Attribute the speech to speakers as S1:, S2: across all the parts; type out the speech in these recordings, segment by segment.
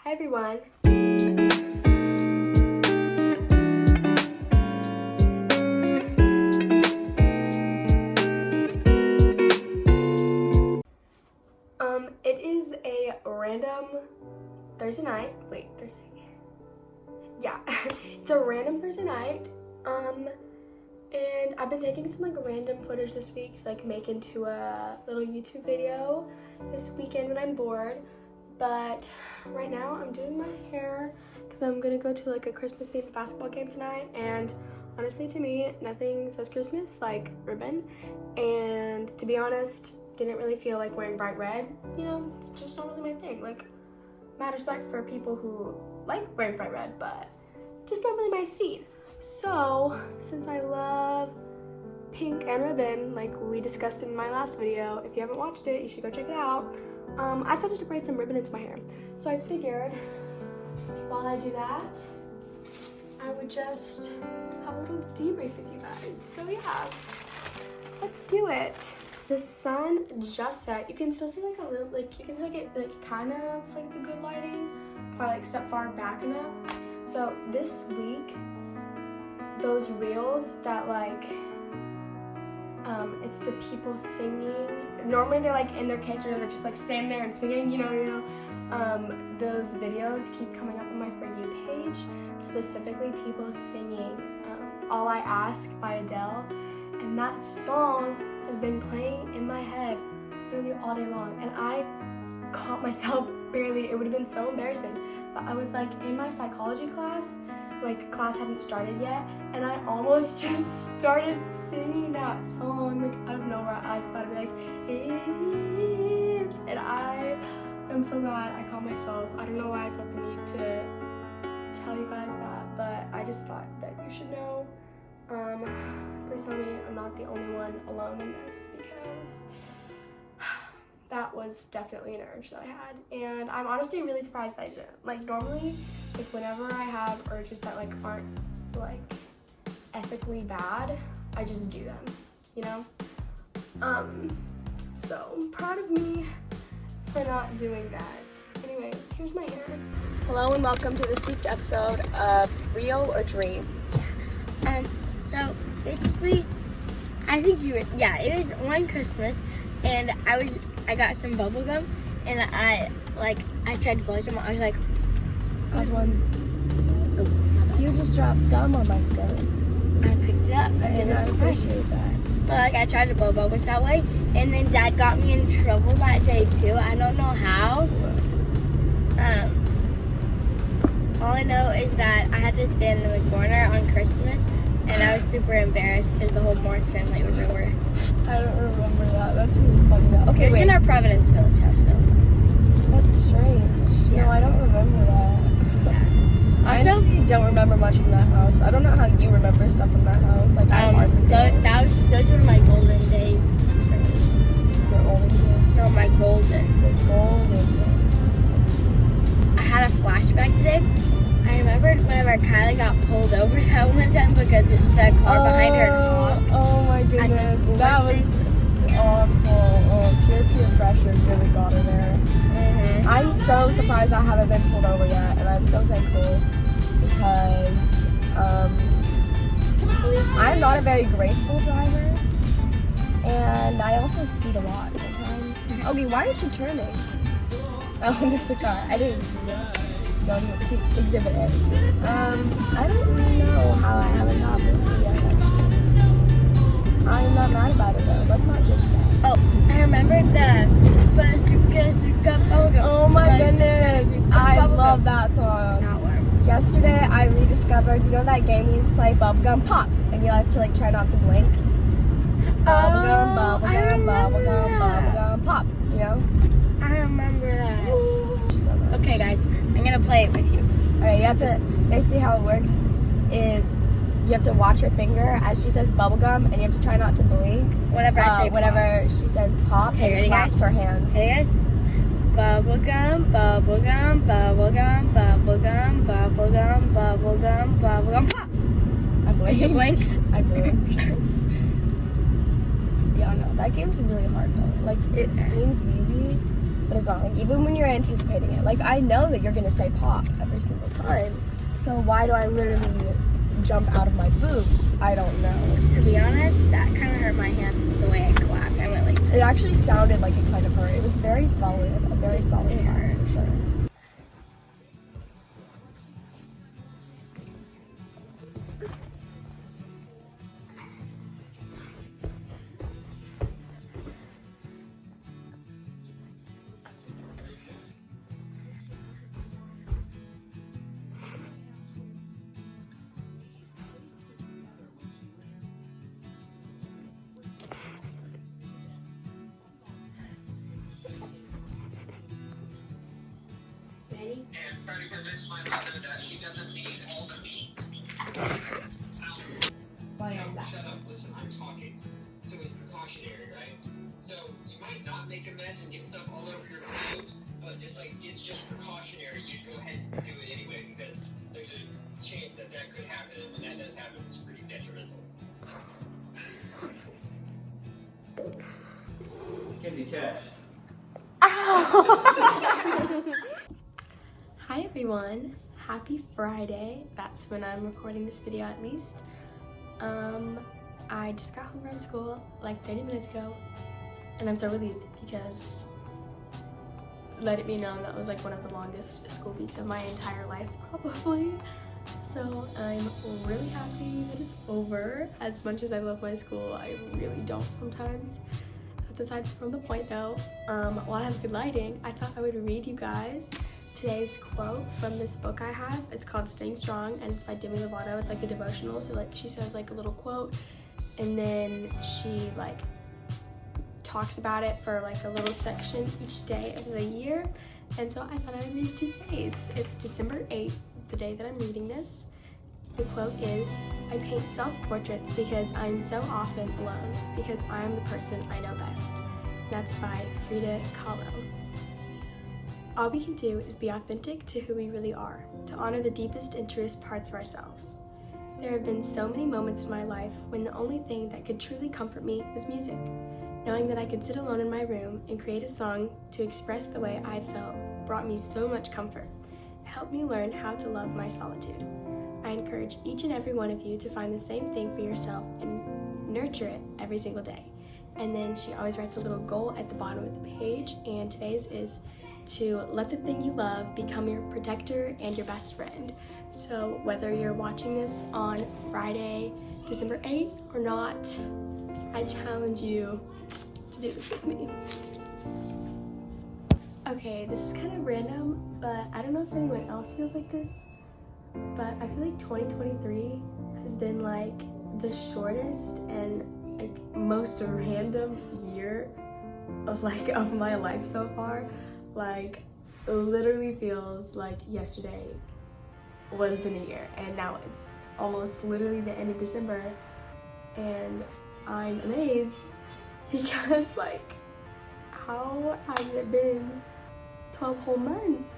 S1: Hi everyone. It is a random Thursday night. Wait, Thursday? Yeah, it's a random Thursday night. And I've been taking some like random footage this week to like make into a little YouTube video this weekend when I'm bored. But right now I'm doing my hair because I'm gonna go to like a Christmas themed basketball game tonight, and honestly to me nothing says Christmas like ribbon, and to be honest didn't really feel like wearing bright red. You know, it's just not really my thing. Like, mad respect for people who like wearing bright red, but just not really my scene. So since I love pink and ribbon, like we discussed in my last video, if you haven't watched it you should go check it out. I decided to braid some ribbon into my hair, so I figured while I do that I would just have a little debrief with you guys. So yeah, let's do it. The sun just set. You can still see like a little, like you can still get like kind of like the good lighting if I like step far back enough. So this week, those reels that like it's the people singing. Normally they're like in their kitchen or they're just like standing there and singing, you know. Those videos keep coming up on my For You page, specifically people singing All I Ask by Adele, and that song has been playing in my head literally all day long, and I caught myself barely. It would have been so embarrassing, but I was like in my psychology class, like class hadn't started yet, and I almost just started singing that song like out of nowhere. I was about to be like, and I am so glad I caught myself. I don't know why I felt the need to tell you guys that, but I just thought that you should know. Please tell me I'm not the only one alone in this, because that was definitely an urge that I had, and I'm honestly really surprised that I didn't. Like normally, like whenever I have urges that like aren't like ethically bad, I just do them, you know? So I'm proud of me for not doing that. Anyways, here's my hair. Hello and welcome to this week's episode of Real or Dream.
S2: So basically, I think it was one Christmas, and I got some bubble gum, and I tried to blow some. I was like,
S1: As one. You just dropped gum on my skirt.
S2: I picked it up.
S1: I did not appreciate that.
S2: But like I tried to blow bubbles that way, and then Dad got me in trouble that day too. I don't know how. All I know is that I had to stand in the corner on Christmas, and I was super embarrassed because the whole Morris family was over.
S1: I don't remember that. That's really funny though. Okay,
S2: It was
S1: wait.
S2: in our Providence Village house though.
S1: That's strange.
S2: Yeah.
S1: No, I don't remember that. I
S2: Also,
S1: honestly don't remember much from that house. I don't know how you remember stuff from that house. Like I hardly do.
S2: those were my golden days.
S1: Your olden days.
S2: No, my golden.
S1: The golden days.
S2: I had a flashback today. I remembered whenever Kylie got pulled over that one time because the car behind her talked.
S1: Oh my goodness. That was awful. Oh, peer pressure really got her there.
S2: Mm-hmm.
S1: I'm so surprised I haven't been pulled over yet, and I'm so thankful because I'm not a very graceful driver, and I also speed a lot sometimes. Okay, why aren't you turning? Oh, there's a car. I didn't see it. Don't even see Exhibit A. I don't know how I haven't gotten it yet. I'm not mad about it though. Let's not jinx that.
S2: Oh, I remembered the
S1: Oh my goodness, I love that song. Yesterday I rediscovered, you know that game we used to play, Bubblegum Pop, and you have to like try not to blink. Bubblegum, bubblegum, bubblegum, bubblegum pop, you know?
S2: I remember that.
S1: So much.
S2: Okay guys, I'm gonna play it with you.
S1: Alright, you have to, basically how it works is you have to watch her finger as she says bubblegum, and you have to try not to blink
S2: Whenever I say
S1: whenever she says pop,
S2: Okay,
S1: and
S2: ready,
S1: claps
S2: guys?
S1: her hands.
S2: Hey guys. Bubblegum, bubblegum, bubblegum, bubblegum, bubblegum, bubblegum, bubblegum, pop.
S1: I blinked.
S2: Did you blink?
S1: I blinked. Yeah, no, that game's really hard though. Like, it seems easy,
S3: but it's not. Like, even when you're anticipating it, like, I know that you're gonna say pop every single time, so why do I literally jump out of my boots? I don't know.
S2: To be honest, that kind of hurt my hand the way I clapped. I went like this.
S3: It actually sounded like it kind of hurt. It was very solid, a very solid clap for sure.
S4: And try to convince my mother that she doesn't need all the meat. Shut up, listen, I'm talking. So it's precautionary, right? So you might not make a mess and get stuff all over your clothes, but just like, it's just precautionary. You should go ahead and do it anyway, because there's a chance that that could happen, and when that does happen, it's pretty detrimental.
S5: Mackenzie, catch.
S1: Hi everyone, happy Friday. That's when I'm recording this video at least. I just got home from school like 30 minutes ago and I'm so relieved because let it be known that was like one of the longest school weeks of my entire life probably. So I'm really happy that it's over. As much as I love my school, I really don't sometimes. That's aside from the point though. While I have good lighting, I thought I would read you guys today's quote from this book I have. It's called Staying Strong and it's by Demi Lovato. It's like a devotional, so like she says like a little quote and then she like talks about it for like a little section each day of the year. And so I thought I would read today's. It's December 8th, the day that I'm reading this. The quote is, "I paint self-portraits because I'm so often alone, because I'm the person I know best." That's by Frida Kahlo. All we can do is be authentic to who we really are, to honor the deepest and truest parts of ourselves. There have been so many moments in my life when the only thing that could truly comfort me was music. Knowing that I could sit alone in my room and create a song to express the way I felt brought me so much comfort. It helped me learn how to love my solitude. I encourage each and every one of you to find the same thing for yourself and nurture it every single day. And then she always writes a little goal at the bottom of the page, and today's is to let the thing you love become your protector and your best friend. So whether you're watching this on Friday, December 8th or not, I challenge you to do this with me. Okay, this is kind of random, but I don't know if anyone else feels like this, but I feel like 2023 has been like the shortest and like most random year of my life so far. Like, literally feels like yesterday was the new year and now it's almost literally the end of December, and I'm amazed because like, how has it been 12 whole months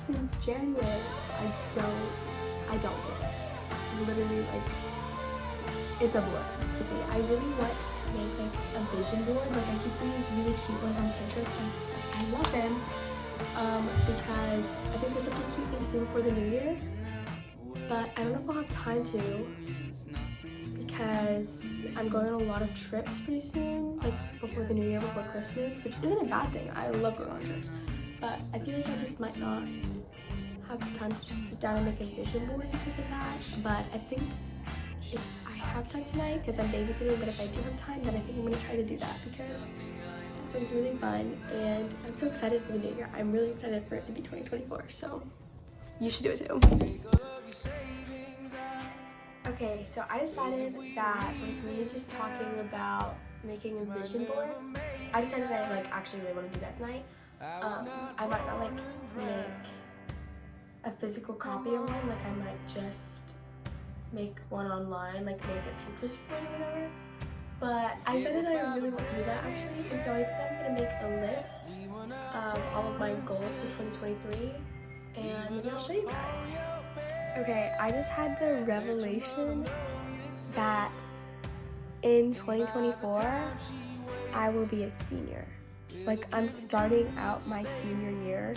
S1: since January? I don't get it. Literally, like, it's a blur. See, I really want to make like a vision board. Like, I keep seeing these really cute ones on Pinterest and I love them because I think they're such a cute thing to do before the new year, but I don't know if I'll have time to because I'm going on a lot of trips pretty soon, like before the new year, before Christmas, which isn't a bad thing. I love going on trips, but I feel like I just might not have time to just sit down and make a vision board because of that. But I think if I have time tonight, because I'm babysitting, but if I do have time, then I think I'm going to try to do that because it's really fun and I'm so excited for the new year. I'm really excited for it to be 2024, so you should do it too. Okay, so I decided that with me just talking about making a vision board, I decided that I like actually really want to do that tonight. I might not like make a physical copy of one, like I might just make one online, like make a Pinterest board or whatever. But I decided that I really want to do that actually, and so I think I'm gonna make a list of all of my goals for 2023, and maybe I'll show you guys. Okay, I just had the revelation that in 2024, I will be a senior.
S3: Like, I'm starting out my senior year,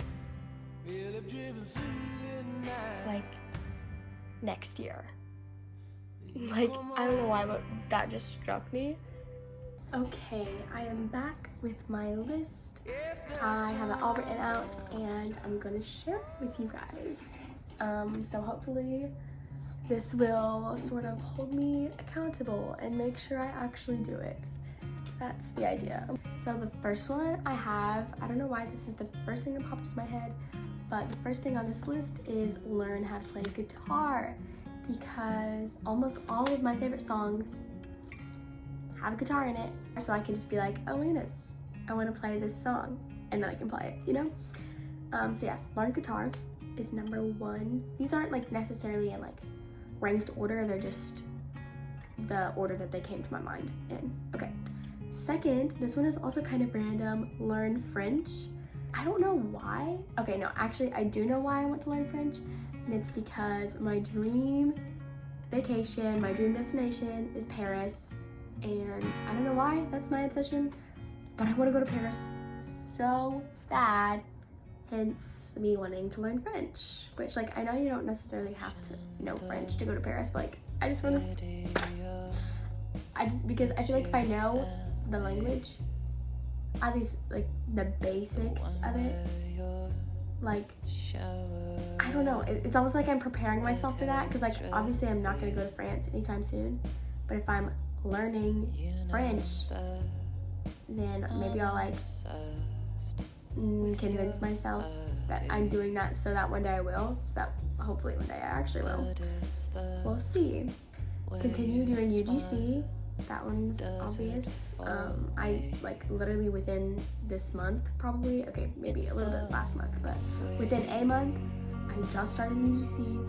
S3: like, next year. Like, I don't know why, but that just struck me. Okay, I am back with my list. I have it all written out, and I'm gonna share it with you guys. So hopefully this will sort of hold me accountable and make sure I actually do it. That's the idea. So the first one I have, I don't know why this is the first thing that pops in my head, but the first thing on this list is learn how to play guitar, because almost all of my favorite songs have a guitar in it, so I can just be like, oh my goodness, I want to play this song, and then I can play it, you know? So yeah, learn guitar is number one. These aren't like necessarily in like ranked order, they're just the order that they came to my mind in. Okay. Second, this one is also kind of random, learn French. I don't know why. Okay, no, actually I do know why I want to learn French, and it's because my dream vacation, my dream destination is Paris, and I don't know why that's my obsession, but I want to go to Paris so bad, hence me wanting to learn French, which like I know you don't necessarily have to know French to go to Paris, but like I just want to, because I feel like if I know the language, at least like the basics of it, like I don't know, it's almost like I'm preparing myself for that, because like obviously I'm not going to go to France anytime soon, but if I'm learning French, then maybe I'll like convince myself that I'm doing that so that one day I will, so that hopefully one day I actually will. We'll see. Continue doing UGC. That one's obvious. I like literally within this month, probably, okay, maybe a little bit last month, but within a month, I just started UGC,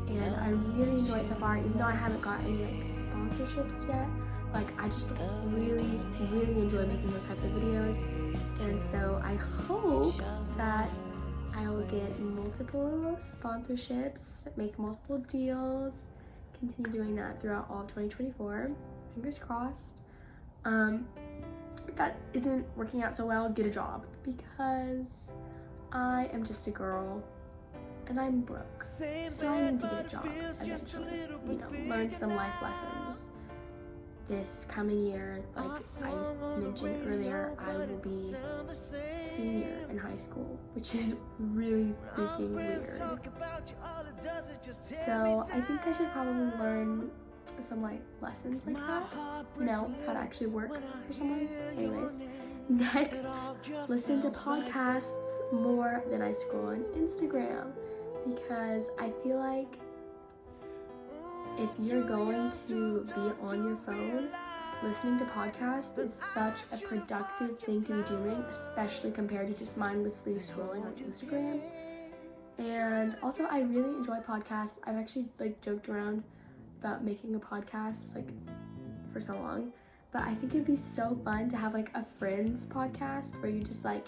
S3: and I really enjoy it so far, even though I haven't got any like sponsorships yet. Like I just really enjoy making those types of videos, and so I hope that I will get multiple sponsorships, make multiple deals, continue doing that throughout all of 2024. Fingers crossed. If that isn't working out so well, get a job, because I am just a girl and I'm broke, so I need to get a job eventually, you know, learn some life lessons. This coming year, like I mentioned earlier, I will be senior in high school, which is really freaking weird. So I think I should probably learn some like lessons like that, know how to actually work for someone. Anyways, next, listen to podcasts more than I scroll on Instagram, because I feel like if you're going to be on your phone, listening to podcasts is such a productive thing to be doing, especially compared to just mindlessly scrolling on Instagram. And also, I really enjoy podcasts. I've actually like joked around about making a podcast like for so long, but I think it'd be so fun to have like a friends podcast where you just like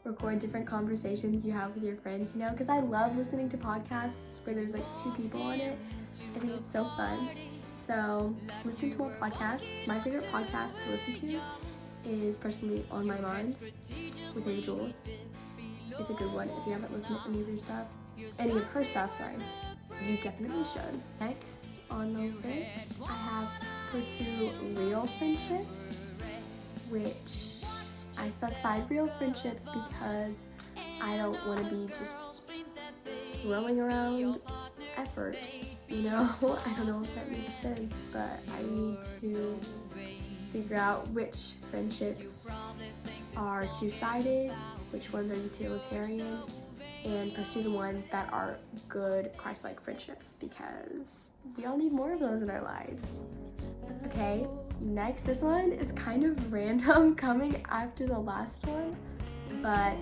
S3: record different conversations you have with your friends, you know, because I love listening to podcasts where there's like two people on it. I think it's so fun. So listen to more podcasts. My favorite podcast to listen to is personally On My Mind with Amy Jules. It's a good one. If you haven't listened to any of her stuff, sorry, you definitely should. Next on the list, I have Pursue Real Friendships, which I specified real friendships because I don't want to be just throwing around effort, you know? I don't know if that makes sense, but I need to figure out which friendships are two-sided, which ones are utilitarian, and pursue the ones that are good Christ-like friendships, because we all need more of those in our lives. Okay, next, this one is kind of random coming after the last one, but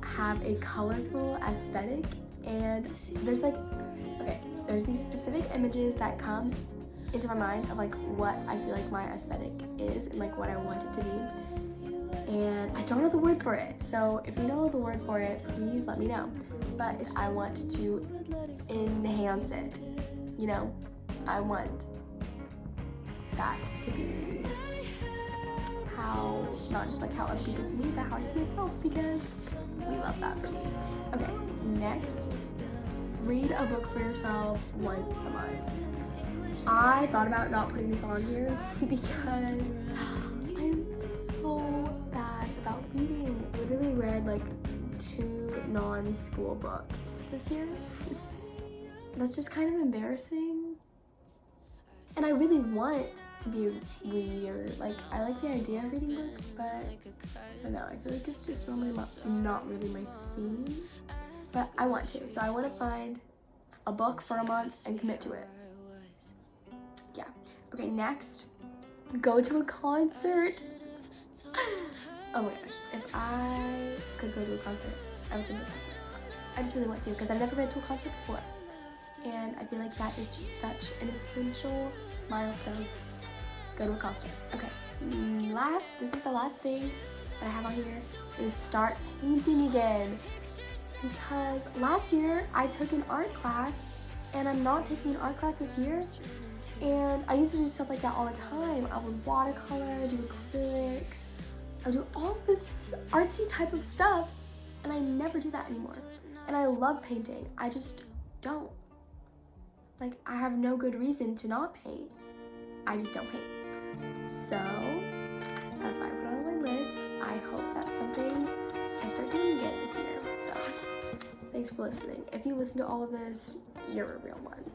S3: have a colorful aesthetic. And there's like, okay, there's these specific images that come into my mind of like what I feel like my aesthetic is and like what I want it to be. And I don't know the word for it, so if you know the word for it, please let me know. But I want to enhance it, you know? I want that to be how, not just like how other people see me, but how I see myself, because we love that for me. Okay, next, read a book for yourself once a month. I thought about not putting this on here because I'm so bad about reading. I literally read like 2 non-school books this year. That's just kind of embarrassing. And I really want to be a reader. Like, I like the idea of reading books, but I don't know, I feel like it's just normally not really my scene. But I want to. So I want to find a book for a month and commit to it. Yeah. Okay, next, go to a concert. Oh my gosh, if I could go to a concert, I would go to a concert. I just really want to, because I've never been to a concert before. And I feel like that is just such an essential milestone. Go to a concert. Okay, this is the last thing that I have on here, is start painting again. Because last year I took an art class, and I'm not taking an art class this year. And I used to do stuff like that all the time. I would watercolor, do acrylic, I would do all this artsy type of stuff, and I never do that anymore. And I love painting, I just don't. Like, I have no good reason to not paint. I just don't paint. So, that's why I put it on my list. I hope that's something I start doing again this year. So, thanks for listening. If you listen to all of this, you're a real one.